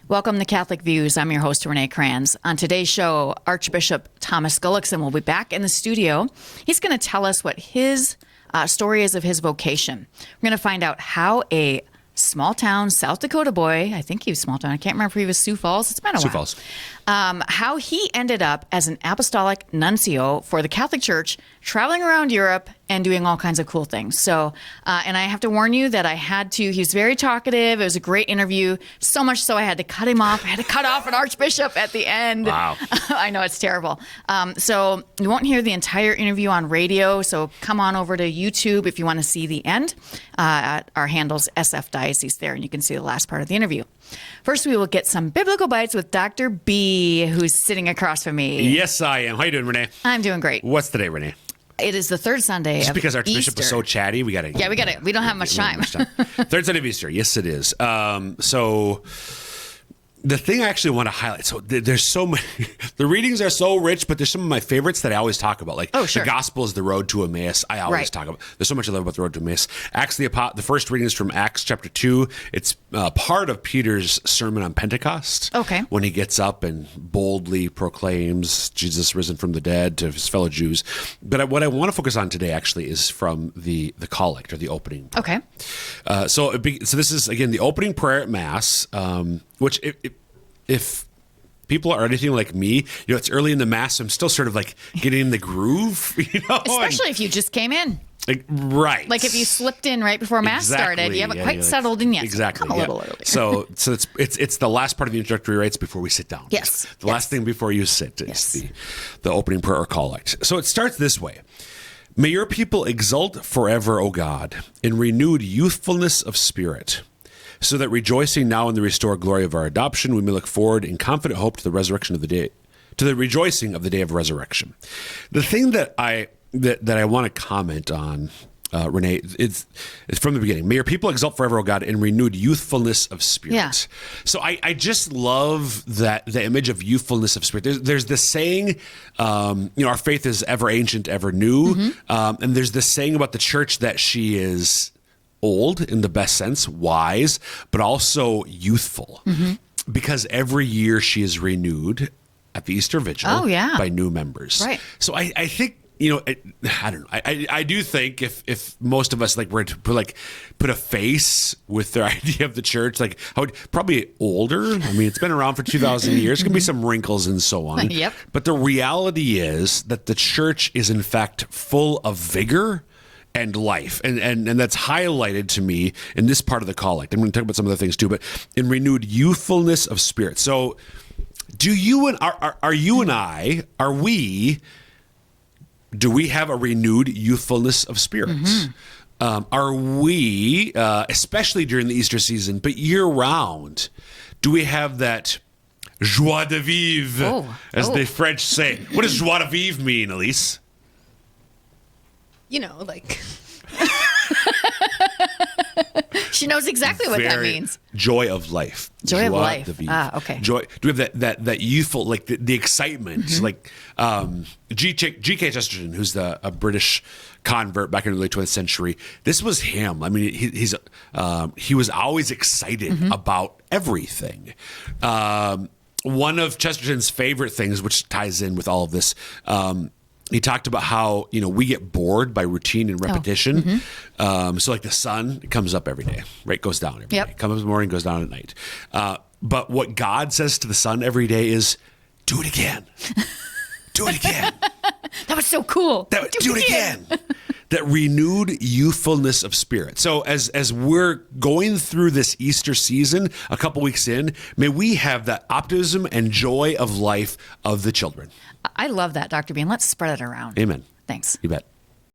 Welcome to Catholic Views. I'm your host, Renee Kranz. On today's show, Archbishop Thomas Gullickson will be back in the studio. He's going to tell us what his story is of his vocation. We're going to find out how a small town South Dakota boy, I think he was small town, I can't remember if he was Sioux Falls, it's been a while. Sioux Falls. How he ended up as an apostolic nuncio for the Catholic Church, traveling around Europe and doing all kinds of cool things. So, and I have to warn you that he was very talkative. It was a great interview, so much so I had to cut him off. I had to cut off an archbishop at the end. Wow. I know, it's terrible. So you won't hear the entire interview on radio, so come on over to YouTube if you want to see the end. Our handle's SF Diocese there, and you can see the last part of the interview. First, we will get some biblical bites with Dr. B, who's sitting across from me. Yes, I am. How you doing, Renee? I'm doing great. What's today, Renee? It is the third Sunday Just of because Archbishop Easter. is so chatty, we don't have much time. Third Sunday of Easter. Yes, it is. So the thing I actually want to highlight, so there's so many, the readings are so rich, but there's some of my favorites that I always talk about. Like sure. The Gospel is the road to Emmaus. I always talk about. There's so much I love about the road to Emmaus. The first reading is from Acts chapter 2. It's part of Peter's sermon on Pentecost. Okay. When he gets up and boldly proclaims Jesus risen from the dead to his fellow Jews. But what I want to focus on today actually is from the collect, or the opening prayer. Okay. So this is, again, the opening prayer at Mass, which if people are anything like me, it's early in the Mass, so I'm still sort of like getting in the groove, Especially if you just came in. Right. Like if you slipped in right before Mass started, you haven't quite settled in yet. Exactly. Come a little earlier. So it's the last part of the introductory rites before we sit down. Yes. The last thing before you sit is the opening prayer or collect. So it starts this way. May your people exult forever, O God, in renewed youthfulness of spirit, so that rejoicing now in the restored glory of our adoption, we may look forward in confident hope to the resurrection of the day, to the rejoicing of the day of resurrection. The thing that I want to comment on, Renee, it's from the beginning. May your people exult forever, O God, in renewed youthfulness of spirit. Yeah. So I just love that, the image of youthfulness of spirit. There's this saying, our faith is ever ancient, ever new. Mm-hmm. And there's this saying about the church that she is old in the best sense, wise, but also youthful. Mm-hmm. Because every year she is renewed at the Easter Vigil by new members. Right. So I think, I don't know. I do think if most of us were to put a face with their idea of the church, I would probably older. I mean, it's been around for 2,000 years. There can be some wrinkles and so on. Yep. But the reality is that the church is in fact full of vigor and life. And that's highlighted to me in this part of the collect. I'm going to talk about some other things too, but in renewed youthfulness of spirit. So do you and do we have a renewed youthfulness of spirit? Mm-hmm. Are we, especially during the Easter season, but year round, do we have that joie de vivre, as the French say? What does joie de vivre mean, Elise? She knows exactly what that means. Joy of life. Joy of life. Okay. Joy. Do we have that youthful, the excitement? Mm-hmm. G.K. Chesterton, who's a British convert back in the early 20th century. This was him. I mean, he was always excited about everything. One of Chesterton's favorite things, which ties in with all of this, he talked about how, we get bored by routine and repetition. So the sun comes up every day, right? Goes down every day. Comes up in the morning, goes down at night. But what God says to the sun every day is, do it again. Do it again. That was so cool. Do it again. That renewed youthfulness of spirit. So as we're going through this Easter season, a couple weeks in, may we have that optimism and joy of life of the children. I love that, Dr. Bean. Let's spread it around. Amen. Thanks. You bet.